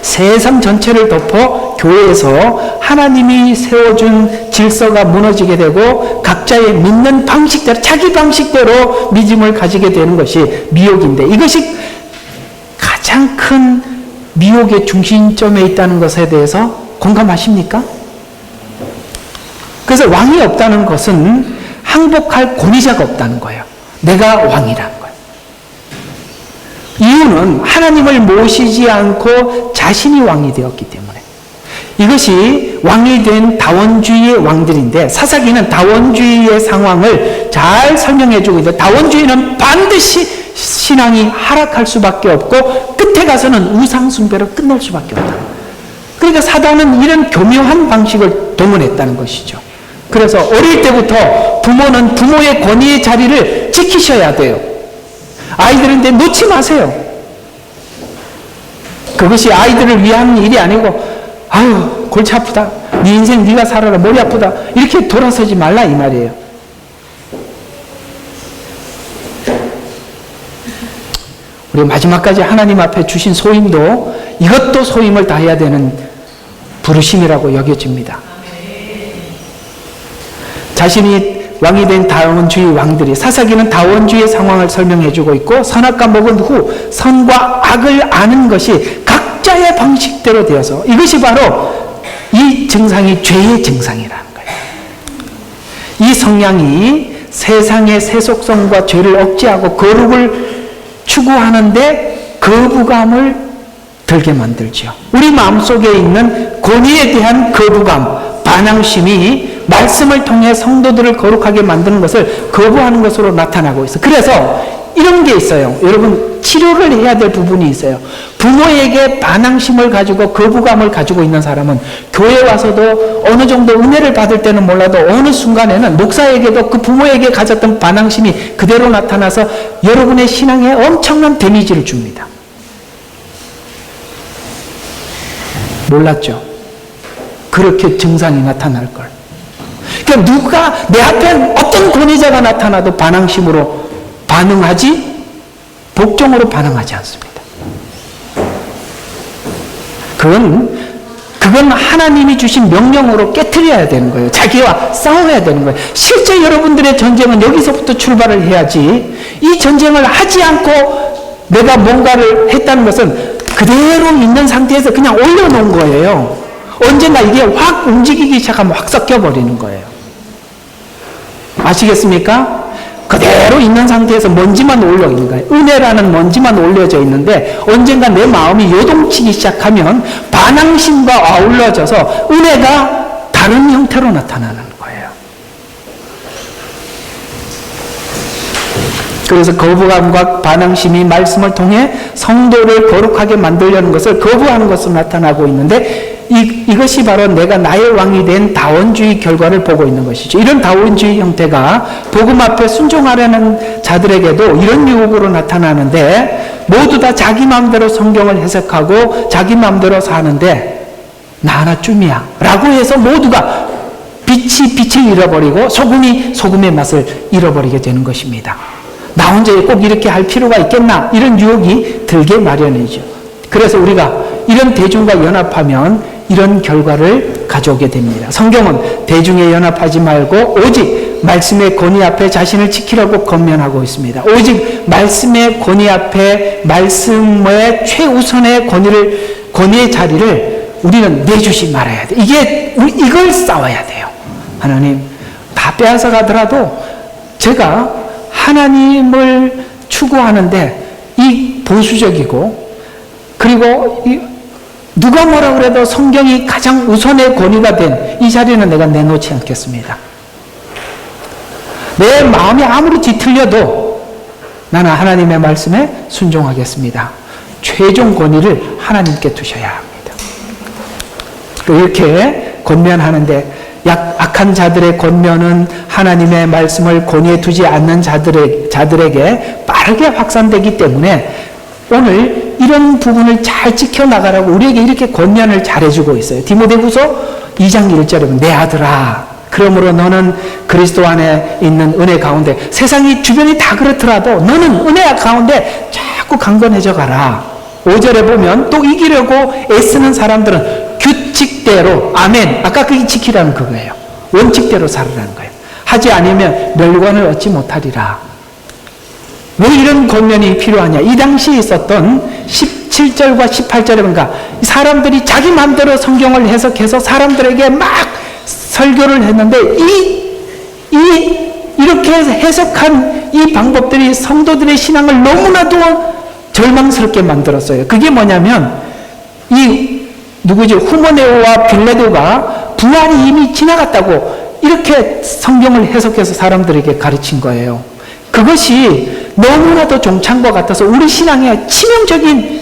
세상 전체를 덮어 교회에서 하나님이 세워준 질서가 무너지게 되고 각자의 믿는 방식대로, 자기 방식대로 믿음을 가지게 되는 것이 미혹인데, 이것이 가장 큰 미혹의 중심점에 있다는 것에 대해서 공감하십니까? 그래서 왕이 없다는 것은 항복할 권위자가 없다는 거예요. 내가 왕이라는 거예요. 이유는 하나님을 모시지 않고 자신이 왕이 되었기 때문에. 이것이 왕이 된 다원주의의 왕들인데, 사사기는 다원주의의 상황을 잘 설명해주고 있는데, 다원주의는 반드시 신앙이 하락할 수밖에 없고 끝에 가서는 우상숭배로 끝날 수밖에 없다. 그러니까 사단은 이런 교묘한 방식을 동원했다는 것이죠. 그래서 어릴 때부터 부모는 부모의 권위의 자리를 지키셔야 돼요. 아이들인데 놓지 마세요. 그것이 아이들을 위한 일이 아니고, 아유 골치 아프다, 네 인생 네가 살아라, 머리 아프다, 이렇게 돌아서지 말라 이 말이에요. 우리 마지막까지 하나님 앞에 주신 소임도 이것도 소임을 다해야 되는 부르심이라고 여겨집니다. 자신이 왕이 된 다원주의 왕들이, 사사기는 다원주의의 상황을 설명해주고 있고, 선악과 먹은 후 선과 악을 아는 것이 각자의 방식대로 되어서, 이것이 바로 이 증상이 죄의 증상이라는 거예요. 이 성향이 세상의 세속성과 죄를 억제하고 거룩을 추구하는데 거부감을 들게 만들죠. 우리 마음속에 있는 권위에 대한 거부감, 반항심이 말씀을 통해 성도들을 거룩하게 만드는 것을 거부하는 것으로 나타나고 있어요. 그래서 이런 게 있어요. 여러분, 치료를 해야 될 부분이 있어요. 부모에게 반항심을 가지고 거부감을 가지고 있는 사람은 교회 와서도 어느 정도 은혜를 받을 때는 몰라도 어느 순간에는 목사에게도 그 부모에게 가졌던 반항심이 그대로 나타나서 여러분의 신앙에 엄청난 데미지를 줍니다. 몰랐죠? 그렇게 증상이 나타날 걸. 그러니까 누가 내 앞에 어떤 권위자가 나타나도 반항심으로 반응하지, 복종으로 반응하지 않습니다. 그건 하나님이 주신 명령으로 깨트려야 되는 거예요. 자기와 싸워야 되는 거예요. 실제 여러분들의 전쟁은 여기서부터 출발을 해야지, 이 전쟁을 하지 않고 내가 뭔가를 했다는 것은 그대로 있는 상태에서 그냥 올려놓은 거예요. 언젠가 이게 확 움직이기 시작하면 확 섞여버리는 거예요. 아시겠습니까? 그대로 있는 상태에서 먼지만 올려 있는 거예요. 은혜라는 먼지만 올려져 있는데 언젠가 내 마음이 요동치기 시작하면 반항심과 아울러져서 은혜가 다른 형태로 나타나는 거예요. 그래서 거부감과 반항심이 말씀을 통해 성도를 거룩하게 만들려는 것을 거부하는 것으로 나타나고 있는데, 이것이 바로 내가 나의 왕이 된 다원주의 결과를 보고 있는 것이죠. 이런 다원주의 형태가 복음 앞에 순종하려는 자들에게도 이런 유혹으로 나타나는데, 모두 다 자기 마음대로 성경을 해석하고 자기 마음대로 사는데 나 하나쯤이야 라고 해서 모두가 빛이 빛을 잃어버리고 소금이 소금의 맛을 잃어버리게 되는 것입니다. 나 혼자 꼭 이렇게 할 필요가 있겠나? 이런 유혹이 들게 마련이죠. 그래서 우리가 이런 대중과 연합하면 이런 결과를 가져오게 됩니다. 성경은 대중에 연합하지 말고 오직 말씀의 권위 앞에 자신을 지키라고 권면하고 있습니다. 오직 말씀의 권위 앞에 말씀의 최우선의 권위의 자리를 우리는 내주지 말아야 돼. 이걸 싸워야 돼요. 하나님, 다 빼앗아 가더라도 제가 하나님을 추구하는데 이 보수적이고 그리고 누가 뭐라 그래도 성경이 가장 우선의 권위가 된 이 자리는 내가 내놓지 않겠습니다. 내 마음이 아무리 뒤틀려도 나는 하나님의 말씀에 순종하겠습니다. 최종 권위를 하나님께 두셔야 합니다. 이렇게 권면하는데 악한 자들의 권면은 하나님의 말씀을 권위에 두지 않는 자들에게 빠르게 확산되기 때문에 오늘 이런 부분을 잘 지켜나가라고 우리에게 이렇게 권면을 잘해주고 있어요. 디모데후서 2장 1절에 내 아들아, 그러므로 너는 그리스도 안에 있는 은혜 가운데 세상이 주변이 다 그렇더라도 너는 은혜 가운데 자꾸 강건해져 가라. 5절에 보면 또 이기려고 애쓰는 사람들은 규칙대로, 아멘, 아까 그게 지키라는 그거예요. 원칙대로 살으라는 거예요. 하지 않으면 멸관을 얻지 못하리라. 왜 이런 권면이 필요하냐? 이 당시에 있었던 17절과 18절에 보니까 사람들이 자기 마음대로 성경을 해석해서 사람들에게 막 설교를 했는데 이렇게 해석한 이 방법들이 성도들의 신앙을 너무나도 절망스럽게 만들었어요. 그게 뭐냐면 후모네오와 빌레도가 부활이 이미 지나갔다고 이렇게 성경을 해석해서 사람들에게 가르친 거예요. 그것이 너무나도 종찬 것 같아서 우리 신앙에 치명적인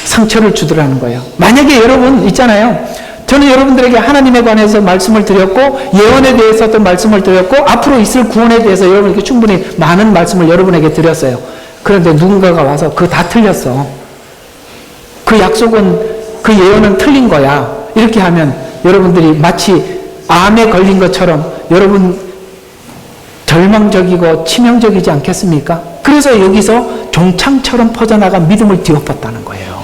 상처를 주더라는 거예요. 만약에 여러분 있잖아요. 저는 여러분들에게 하나님에 관해서 말씀을 드렸고 예언에 대해서도 말씀을 드렸고 앞으로 있을 구원에 대해서 여러분에게 충분히 많은 말씀을 여러분에게 드렸어요. 그런데 누군가가 와서 그거 다 틀렸어. 그 약속은, 그 예언은 틀린 거야. 이렇게 하면 여러분들이 마치 암에 걸린 것처럼 여러분 절망적이고 치명적이지 않겠습니까? 그래서 여기서 종창처럼 퍼져나간 믿음을 뒤엎었다는 거예요.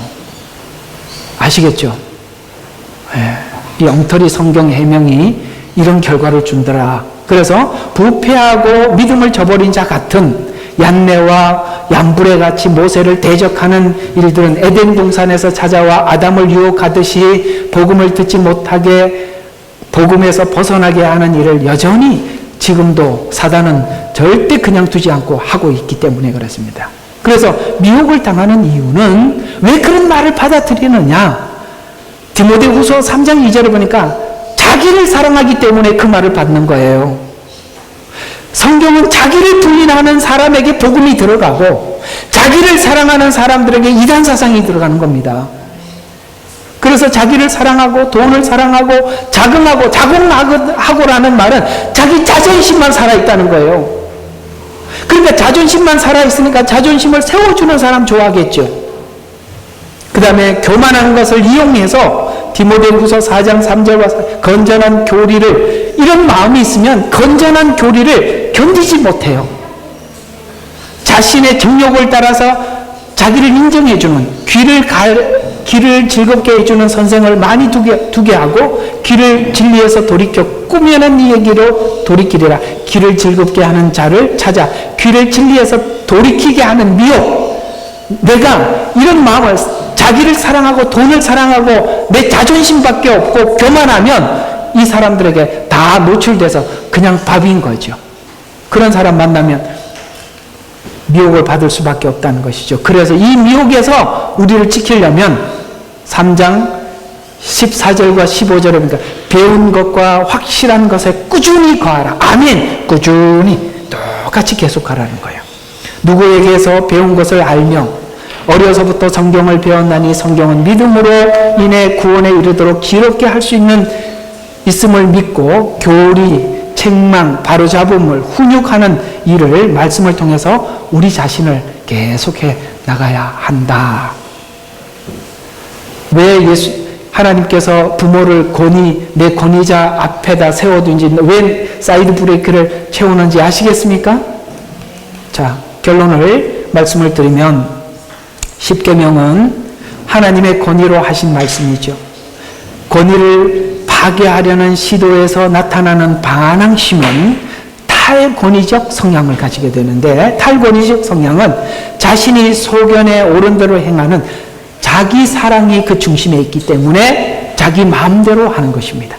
아시겠죠? 이 엉터리 성경 해명이 이런 결과를 준더라. 그래서 부패하고 믿음을 저버린 자 같은 얀네와 얀불에 같이 모세를 대적하는 일들은 에덴 동산에서 찾아와 아담을 유혹하듯이 복음을 듣지 못하게 복음에서 벗어나게 하는 일을 여전히 지금도 사단은 절대 그냥 두지 않고 하고 있기 때문에 그렇습니다. 그래서 미혹을 당하는 이유는 왜 그런 말을 받아들이느냐? 디모데후서 3장 2절에 보니까 자기를 사랑하기 때문에 그 말을 받는 거예요. 성경은 자기를 부인하는 사람에게 복음이 들어가고 자기를 사랑하는 사람들에게 이단 사상이 들어가는 겁니다. 그래서 자기를 사랑하고 돈을 사랑하고 자긍하고라는 말은 자기 자존심만 살아있다는 거예요. 그러니까 자존심만 살아있으니까 자존심을 세워주는 사람 좋아하겠죠. 그 다음에 교만한 것을 이용해서 디모데후서 4장 3절과 건전한 교리를, 이런 마음이 있으면 건전한 교리를 견디지 못해요. 자신의 정욕을 따라서 자기를 인정해주는, 귀를 즐겁게 해주는 선생을 많이 두게 하고 귀를 진리에서 돌이켜 꾸며낸 이 얘기로 돌이키리라. 귀를 즐겁게 하는 자를 찾아 귀를 진리에서 돌이키게 하는 미혹. 내가 이런 마음을, 자기를 사랑하고 돈을 사랑하고 내 자존심밖에 없고 교만하면 이 사람들에게 다 노출돼서 그냥 밥인 거죠. 그런 사람 만나면 미혹을 받을 수밖에 없다는 것이죠. 그래서 이 미혹에서 우리를 지키려면 3장 14절과 15절에 보니까 배운 것과 확실한 것에 꾸준히 거하라. 아멘. 꾸준히 똑같이 계속하라는 거예요. 누구에게서 배운 것을 알며 어려서부터 성경을 배웠나니 성경은 믿음으로 인해 구원에 이르도록 지혜롭게 할 수 있음을 믿고 교리, 책망, 바로잡음을 훈육하는 일을 말씀을 통해서 우리 자신을 계속해 나가야 한다. 왜 하나님께서 부모를 내 권위자 앞에다 세워둔지 왜 사이드 브레이크를 채우는지 아시겠습니까? 자, 결론을 말씀을 드리면 10계명은 하나님의 권위로 하신 말씀이죠. 권위를 파괴하려는 시도에서 나타나는 반항심은 탈권위적 성향을 가지게 되는데, 탈권위적 성향은 자신이 소견에 옳은 대로 행하는 자기 사랑이 그 중심에 있기 때문에 자기 마음대로 하는 것입니다.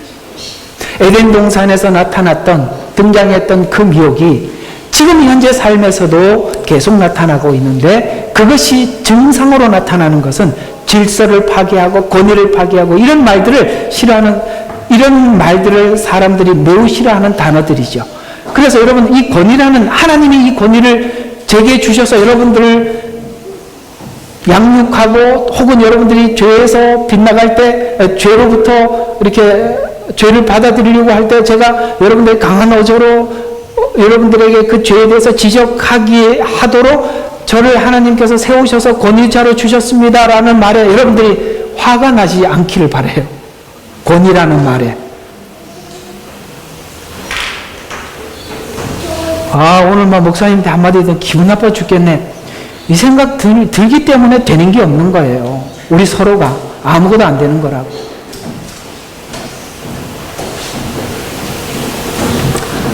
에덴 동산에서 나타났던, 등장했던 그 미혹이 지금 현재 삶에서도 계속 나타나고 있는데, 그것이 증상으로 나타나는 것은 질서를 파괴하고 권위를 파괴하고 이런 말들을 싫어하는, 이런 말들을 사람들이 매우 싫어하는 단어들이죠. 그래서 여러분, 이 권위라는, 하나님이 이 권위를 제게 주셔서 여러분들을 양육하고, 혹은 여러분들이 죄에서 빗나갈 때, 죄로부터 이렇게 죄를 받아들이려고 할 때 제가 여러분들의 강한 어조로 여러분들에게 그 죄에 대해서 지적하게 하도록 저를 하나님께서 세우셔서 권위자로 주셨습니다라는 말에 여러분들이 화가 나지 않기를 바라요. 권위라는 말에. 오늘 목사님한테 한마디 해도 기분 나빠 죽겠네. 이 생각 들기 때문에 되는 게 없는 거예요. 우리 서로가 아무것도 안 되는 거라고.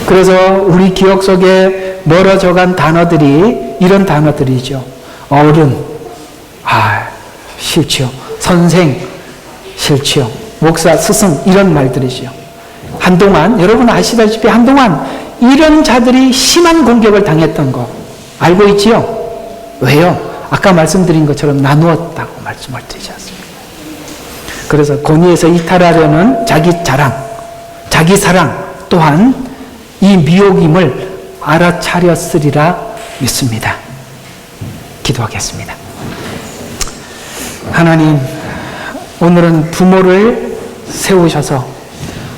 그래서 우리 기억 속에 멀어져간 단어들이 이런 단어들이죠. 어른, 싫지요. 선생, 싫지요. 목사, 스승, 이런 말들이죠. 한동안, 여러분 아시다시피 한동안 이런 자들이 심한 공격을 당했던 거 알고 있지요? 왜요? 아까 말씀드린 것처럼 나누었다고 말씀을 드리지 않습니까? 그래서 권위에서 이탈하려는 자기 자랑, 자기 사랑 또한 이 미혹임을 알아차렸으리라 믿습니다. 기도하겠습니다. 하나님, 오늘은 부모를 세우셔서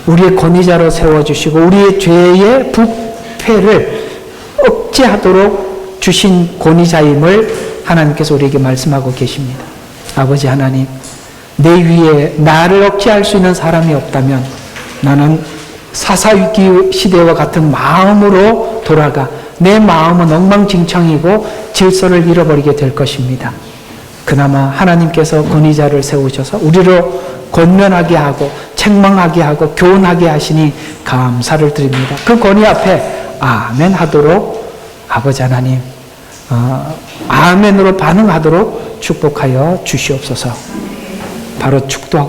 우리의 권위자로 세워주시고 우리의 죄의 부패를 억제하도록 주신 권위자임을 하나님께서 우리에게 말씀하고 계십니다. 아버지 하나님, 내 위에 나를 억제할 수 있는 사람이 없다면 나는 사사위기 시대와 같은 마음으로 돌아가 내 마음은 엉망진창이고 질서를 잃어버리게 될 것입니다. 그나마 하나님께서 권위자를 세우셔서 우리로 권면하게 하고 책망하게 하고 교훈하게 하시니 감사를 드립니다. 그 권위 앞에 아멘 하도록 아버지 하나님, 아멘으로 반응하도록 축복하여 주시옵소서. 바로 축도하고